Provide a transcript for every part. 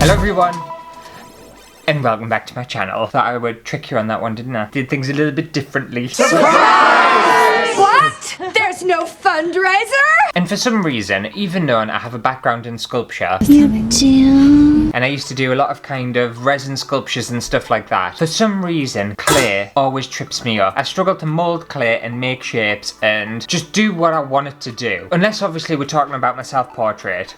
Hello everyone, and welcome back to my channel. Thought I would trick you on that one, didn't I? Did things a little bit differently. Surprise! What? There's no fundraiser? And for some reason, even though I have a background in sculpture, You do? and I used to do a lot of kind of resin sculptures and stuff like that, for some reason, clay always trips me up. I struggle to mold clay and make shapes and just do what I want it to do. Unless obviously we're talking about my self-portrait,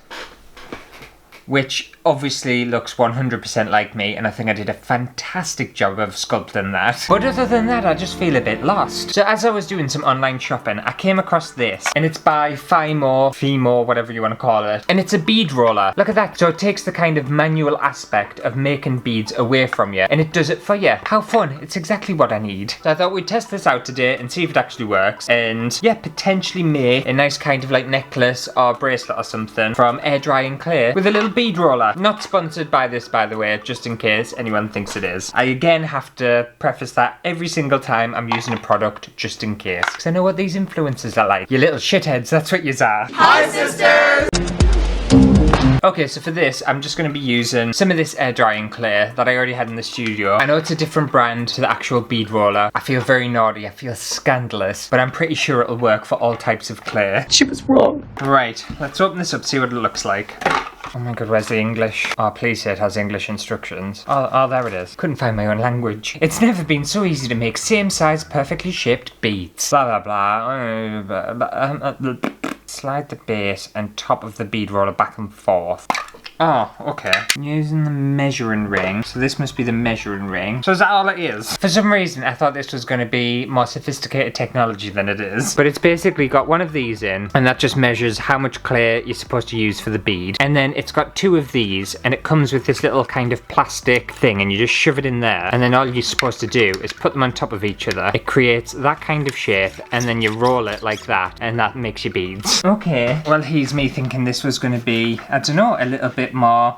which obviously looks 100% like me, and I think I did a fantastic job of sculpting that. But other than that, I just feel a bit lost. So as I was doing some online shopping, I came across this, and it's by FIMO, whatever you want to call it, and it's a bead roller. Look at that. So it takes the kind of manual aspect of making beads away from you, and it does it for you. How fun. It's exactly what I need. So I thought we'd test this out today and see if it actually works, and yeah, potentially make a nice kind of like necklace or bracelet or something from air drying clay with a little bead roller. Not sponsored by this, by the way, just in case anyone thinks it is. I again have to preface that every single time I'm using a product, just in case, because I know what these influencers are like. You little shitheads, that's what yous are. Hi, sisters! Okay, so for this, I'm just going to be using some of this air drying clay that I already had in the studio. I know it's a different brand to the actual bead roller. I feel very naughty, I feel scandalous, but I'm pretty sure it'll work for all types of clay. She was wrong. Right, let's open this up, see what it looks like. Oh my god, where's the English? Oh, please say it has English instructions. Oh, there it is. Couldn't find my own language. It's never been so easy to make same size, perfectly shaped beads. Blah, blah, blah. Slide the base and top of the bead roller back and forth. Oh, okay. Using the measuring ring. So this must be the measuring ring. So is that all it is? For some reason, I thought this was going to be more sophisticated technology than it is. But it's basically got one of these in, and that just measures how much clay you're supposed to use for the bead. And then it's got two of these, and it comes with this little kind of plastic thing, and you just shove it in there. And then all you're supposed to do is put them on top of each other. It creates that kind of shape, and then you roll it like that, and that makes your beads. Okay. Well, here's me thinking this was going to be, I don't know, a little bit more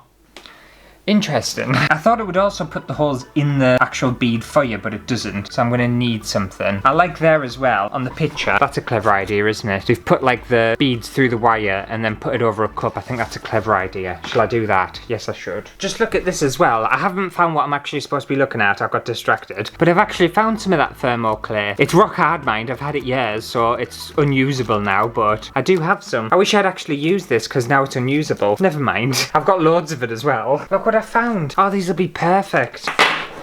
interesting. I thought it would also put the holes in the actual bead for you, but it doesn't, so I'm going to need something. I like there as well, on the picture. That's a clever idea, isn't it? We've put like the beads through the wire and then put it over a cup. I think that's a clever idea. Shall I do that? Yes, I should. Just look at this as well. I haven't found what I'm actually supposed to be looking at. I got distracted. But I've actually found some of that FIMO clay. It's rock hard, mind. I've had it years, so it's unusable now, but I do have some. I wish I'd actually used this, because now it's unusable. Never mind. I've got loads of it as well. Look what I found. Oh, these will be perfect.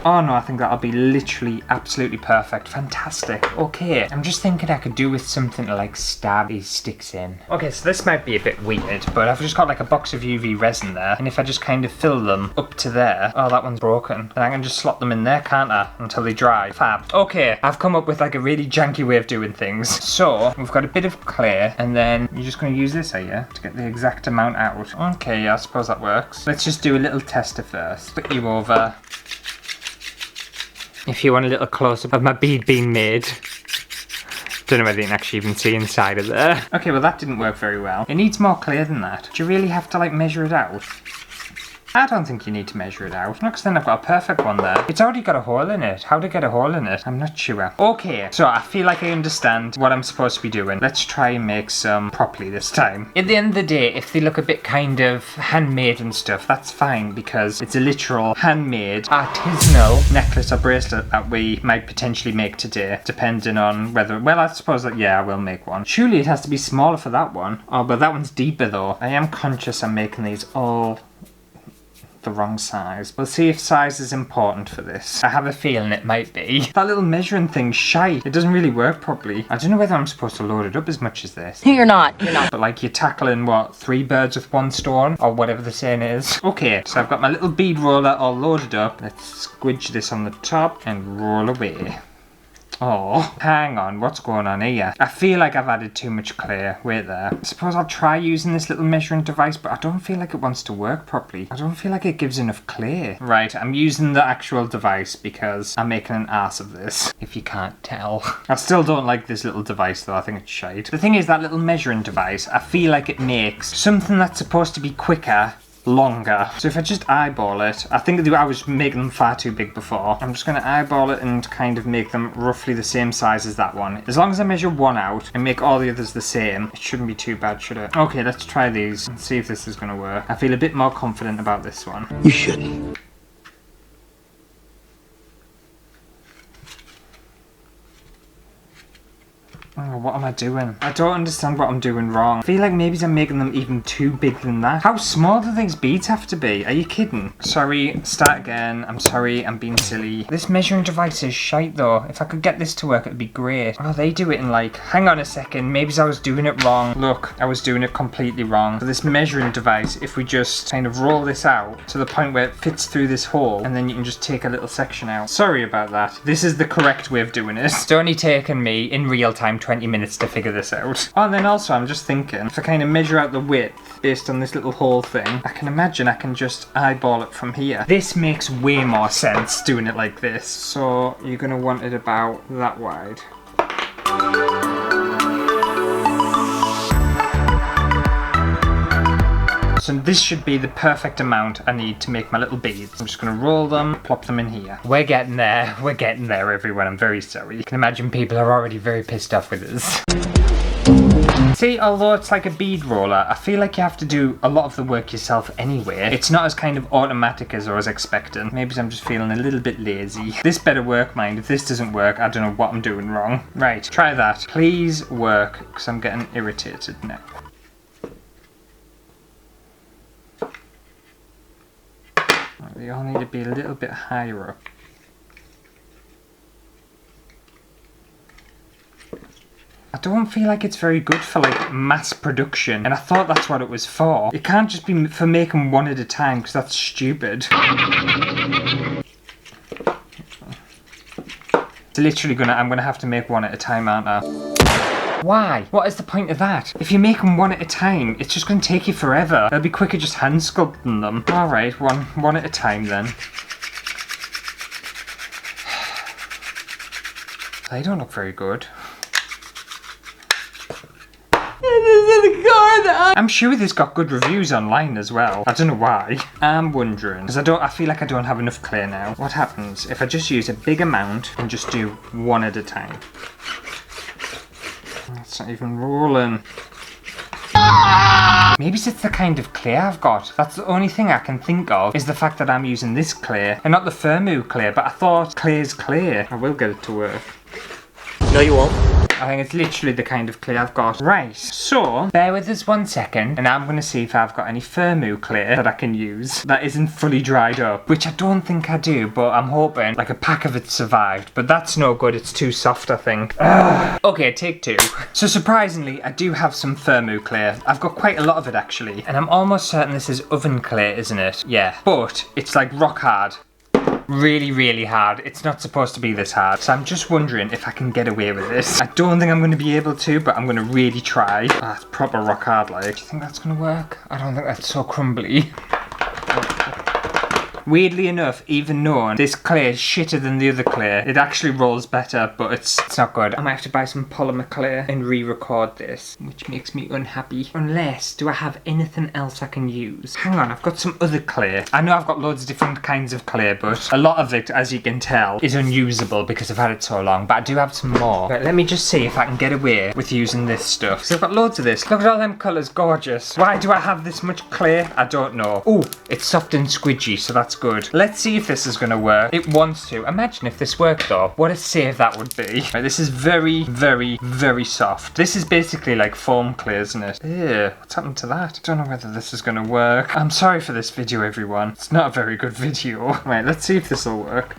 Oh no, I think that'll be literally absolutely perfect. Fantastic. Okay, I'm just thinking I could do with something to like stab these sticks in. Okay, so this might be a bit weird, but I've just got like a box of UV resin there, and if I just kind of fill them up to there, oh, that one's broken. Then I can just slot them in there, can't I? Until they dry. Fab. Okay, I've come up with like a really janky way of doing things. So, we've got a bit of clay, and then you're just going to use this, are you? To get the exact amount out. Okay, yeah, I suppose that works. Let's just do a little tester first. Put you over. If you want a little close-up of my bead being made. Don't know whether you can actually even see inside of there. Okay, well that didn't work very well. It needs more clay than that. Do you really have to like measure it out? I don't think you need to measure it out. No, because then I've got a perfect one there. It's already got a hole in it. How to get a hole in it? I'm not sure. Okay, so I feel like I understand what I'm supposed to be doing. Let's try and make some properly this time. At the end of the day, if they look a bit kind of handmade and stuff, that's fine, because it's a literal handmade artisanal necklace or bracelet that we might potentially make today, depending on whether, well, I suppose that, yeah, I will make one. Surely it has to be smaller for that one. Oh, but that one's deeper though. I am conscious I'm making these all the wrong size. We'll see if size is important for this. I have a feeling it might be. That little measuring thing's shite. It doesn't really work properly. I don't know whether I'm supposed to load it up as much as this. You're not. But like you're tackling, what, 3 birds with 1 stone? Or whatever the saying is. Okay, so I've got my little bead roller all loaded up. Let's squidge this on the top and roll away. Oh, hang on, what's going on here? I feel like I've added too much clay. Wait there. I suppose I'll try using this little measuring device, but I don't feel like it wants to work properly. I don't feel like it gives enough clay. Right, I'm using the actual device because I'm making an ass of this, if you can't tell. I still don't like this little device though, I think it's shite. The thing is, that little measuring device, I feel like it makes something that's supposed to be quicker longer. So if I just eyeball it, I think I was making them far too big before. I'm just going to eyeball it and kind of make them roughly the same size as that one. As long as I measure one out and make all the others the same, it shouldn't be too bad, should it? Okay, let's try these and see if this is going to work. I feel a bit more confident about this one. You shouldn't. Oh, what am I doing? I don't understand what I'm doing wrong. I feel like maybe I'm making them even too big than that. How small do these beads have to be? Are you kidding? Sorry, start again. I'm sorry, I'm being silly. This measuring device is shite though. If I could get this to work, it'd be great. Oh, they do it in like, hang on a second, maybe I was doing it wrong. Look, I was doing it completely wrong. So this measuring device, if we just kind of roll this out to the point where it fits through this hole, and then you can just take a little section out. Sorry about that. This is the correct way of doing it. It's only taken me in real time 20 minutes to figure this out. Oh, and then also I'm just thinking, if I kind of measure out the width based on this little hole thing, I can imagine I can just eyeball it from here. This makes way more sense doing it like this. So you're going to want it about that wide. So this should be the perfect amount I need to make my little beads. I'm just going to roll them, plop them in here. We're getting there everyone. I'm very sorry. You can imagine people are already very pissed off with us. See, although it's like a bead roller, I feel like you have to do a lot of the work yourself anyway. It's not as kind of automatic as I was expecting. Maybe I'm just feeling a little bit lazy. This better work, mind. If this doesn't work, I don't know what I'm doing wrong. Right, try that. Please work, because I'm getting irritated now. They all need to be a little bit higher up. I don't feel like it's very good for like mass production, and I thought that's what it was for. It can't just be for making one at a time, because that's stupid. It's literally I'm gonna have to make one at a time, aren't I? Why? What is the point of that? If you make them one at a time, it's just going to take you forever. It'll be quicker just hand sculpting them. Alright, one at a time then. They don't look very good. I'm sure this got good reviews online as well. I don't know why. I'm wondering, because I feel like I don't have enough clay now. What happens if I just use a big amount and just do one at a time? It's not even rolling. Maybe it's the kind of clay I've got. That's the only thing I can think of, is the fact that I'm using this clay and not the FIMO clay, but I thought clay is clay. I will get it to work. No, you won't. I think it's literally the kind of clay I've got. Right, so bear with us 1 second, and I'm going to see if I've got any FIMO clay that I can use that isn't fully dried up, which I don't think I do, but I'm hoping like a pack of it survived. But that's no good, it's too soft, I think. Okay, take two. So surprisingly, I do have some FIMO clay. I've got quite a lot of it actually, and I'm almost certain this is oven clay, isn't it? Yeah, but it's like rock hard. Really, really hard. It's not supposed to be this hard. So I'm just wondering if I can get away with this. I don't think I'm going to be able to, but I'm going to really try. Ah, it's proper rock hard, like. Do you think that's going to work? I don't think that's so crumbly. Weirdly enough, even knowing this clay is shitter than the other clay, it actually rolls better, but it's not good. I might have to buy some polymer clay and re-record this, which makes me unhappy. Unless, do I have anything else I can use? Hang on, I've got some other clay. I know I've got loads of different kinds of clay, but a lot of it, as you can tell, is unusable because I've had it so long, but I do have some more. Right, let me just see if I can get away with using this stuff. So I've got loads of this. Look at all them colours, gorgeous. Why do I have this much clay? I don't know. Oh, it's soft and squidgy, so that's good. Let's see if this is going to work. It wants to. Imagine if this worked though. What a save that would be. Right, this is very, very, very soft. This is basically like foam clay, isn't it? Ew, what's happened to that? I don't know whether this is going to work. I'm sorry for this video, everyone. It's not a very good video. Right, let's see if this will work.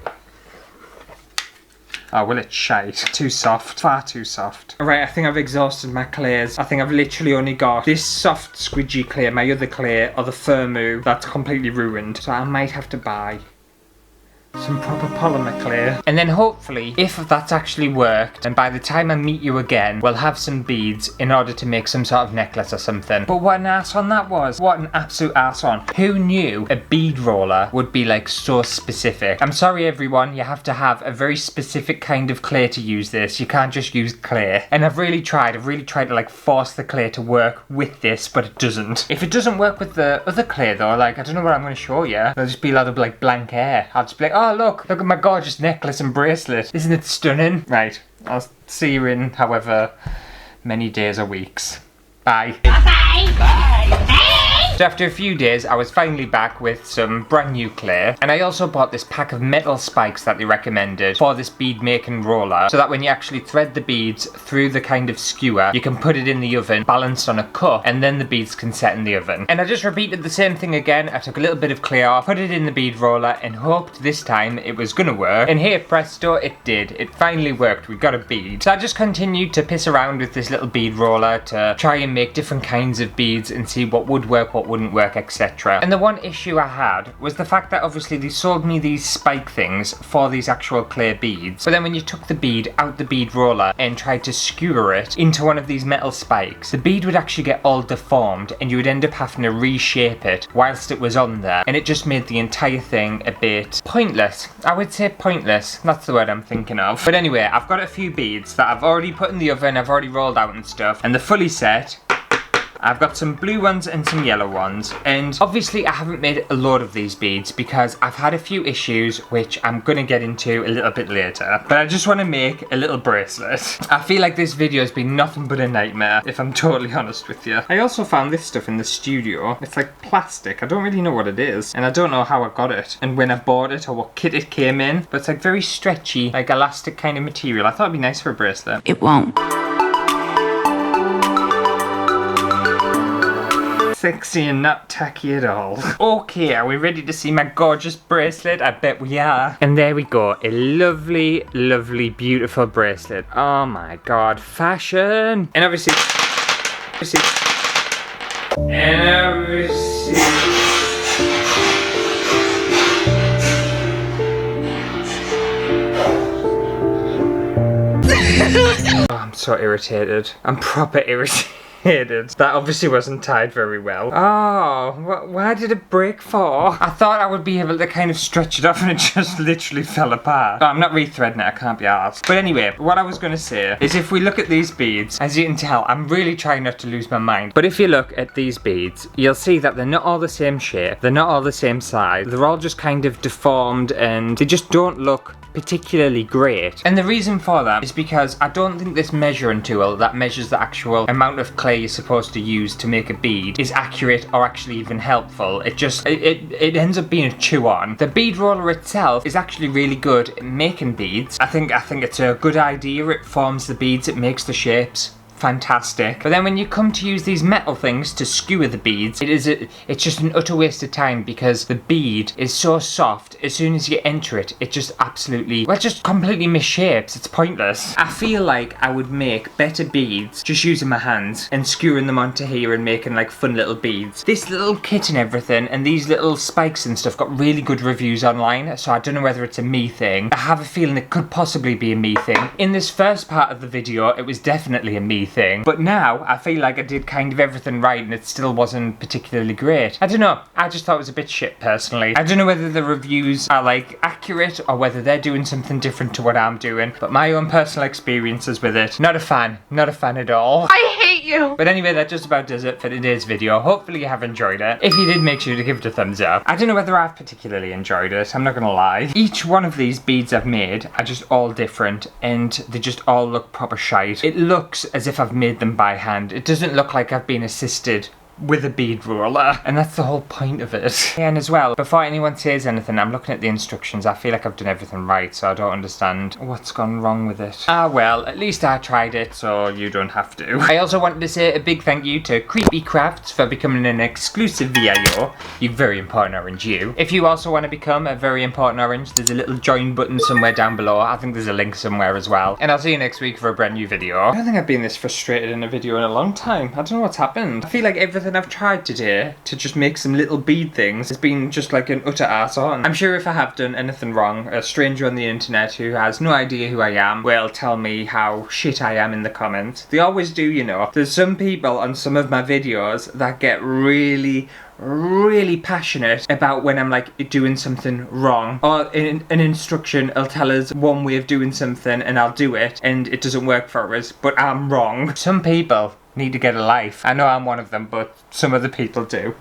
Oh, well, it's shite. Too soft. Far too soft. Alright, I think I've exhausted my clays. I think I've literally only got this soft, squidgy clay, my other clay, or the FIMO that's completely ruined. So I might have to buy Some proper polymer clay. And then hopefully, if that's actually worked, and by the time I meet you again, we'll have some beads in order to make some sort of necklace or something. But what an ass on that was. What an absolute ass on. Who knew a bead roller would be like so specific? I'm sorry everyone, you have to have a very specific kind of clay to use this. You can't just use clay. And I've really tried to like force the clay to work with this, but it doesn't. If it doesn't work with the other clay though, like I don't know what I'm going to show you. It'll just be a lot of like blank air. I'll just be like, oh look at my gorgeous necklace and bracelet. Isn't it stunning? Right, I'll see you in however many days or weeks. Bye. Bye. Bye. So after a few days, I was finally back with some brand new clay, and I also bought this pack of metal spikes that they recommended for this bead making roller, so that when you actually thread the beads through the kind of skewer, you can put it in the oven balanced on a cup, and then the beads can set in the oven. And I just repeated the same thing again. I took a little bit of clay off, put it in the bead roller, and hoped this time it was gonna work. And here, presto, it did. It finally worked. We got a bead. So I just continued to piss around with this little bead roller to try and make different kinds of beads and see what would work, what wouldn't work, etc. And the one issue I had was the fact that obviously they sold me these spike things for these actual clay beads, but then when you took the bead out the bead roller and tried to skewer it into one of these metal spikes, the bead would actually get all deformed and you would end up having to reshape it whilst it was on there, and it just made the entire thing a bit pointless. I would say pointless, that's the word I'm thinking of. But anyway, I've got a few beads that I've already put in the oven, I've already rolled out and stuff, and they're fully set. I've got some blue ones and some yellow ones, and obviously I haven't made a load of these beads because I've had a few issues which I'm gonna get into a little bit later, but I just want to make a little bracelet. I feel like this video has been nothing but a nightmare, if I'm totally honest with you. I also found this stuff in the studio. It's like plastic. I don't really know what it is, and I don't know how I got it and when I bought it or what kit it came in, but it's like very stretchy, like elastic kind of material. I thought it'd be nice for a bracelet. It won't. Sexy and not tacky at all. Okay, are we ready to see my gorgeous bracelet? I bet we are. And there we go, a lovely, lovely, beautiful bracelet. Oh my god, fashion! And obviously, oh, I'm so irritated. I'm proper irritated. That obviously wasn't tied very well. Oh, why did it break for? I thought I would be able to kind of stretch it off and it just literally fell apart. Oh, I'm not rethreading it, I can't be arsed. But anyway, what I was going to say is if we look at these beads, as you can tell, I'm really trying not to lose my mind. But if you look at these beads, you'll see that they're not all the same shape, they're not all the same size, they're all just kind of deformed and they just don't look particularly great. And the reason for that is because I don't think this measuring tool that measures the actual amount of clay you're supposed to use to make a bead is accurate or actually even helpful. It ends up being a chew on. The bead roller itself is actually really good at making beads. I think it's a good idea. It forms the beads, it makes the shapes. Fantastic. But then when you come to use these metal things to skewer the beads, it's just an utter waste of time because the bead is so soft. As soon as you enter it, it just absolutely, well, it just completely misshapes. It's pointless. I feel like I would make better beads just using my hands and skewering them onto here and making like fun little beads. This little kit and everything and these little spikes and stuff got really good reviews online, so I don't know whether it's a me thing. I have a feeling it could possibly be a me thing. In this first part of the video, it was definitely a me thing, but now I feel like I did kind of everything right and it still wasn't particularly great. I don't know, I just thought it was a bit shit personally. I don't know whether the reviews are like accurate or whether they're doing something different to what I'm doing, but my own personal experiences with it, not a fan at all. I hate you! But anyway, that just about does it for today's video. Hopefully you have enjoyed it. If you did, make sure to give it a thumbs up. I don't know whether I've particularly enjoyed it, I'm not gonna lie. Each one of these beads I've made are just all different and they just all look proper shite. It looks as if I've made them by hand. It doesn't look like I've been assisted with a bead roller, and that's the whole point of it. And as well, before anyone says anything, I'm looking at the instructions. I feel like I've done everything right, so I don't understand what's gone wrong with it. Ah well, at least I tried it, so you don't have to. I also wanted to say a big thank you to Creepy Crafts for becoming an exclusive VIO. You very important orange, you. If you also want to become a very important orange, there's a little join button somewhere down below. I think there's a link somewhere as well. And I'll see you next week for a brand new video. I don't think I've been this frustrated in a video in a long time. I don't know what's happened. I feel like everything everything I've tried today to just make some little bead things has been just like an utter arsehole. I'm sure if I have done anything wrong, a stranger on the internet who has no idea who I am will tell me how shit I am in the comments. They always do, you know. There's some people on some of my videos that get really passionate about when I'm like doing something wrong, or in an instruction will tell us one way of doing something and I'll do it and it doesn't work for us, but I'm wrong. Some people need to get a life. I know I'm one of them, but some other people do.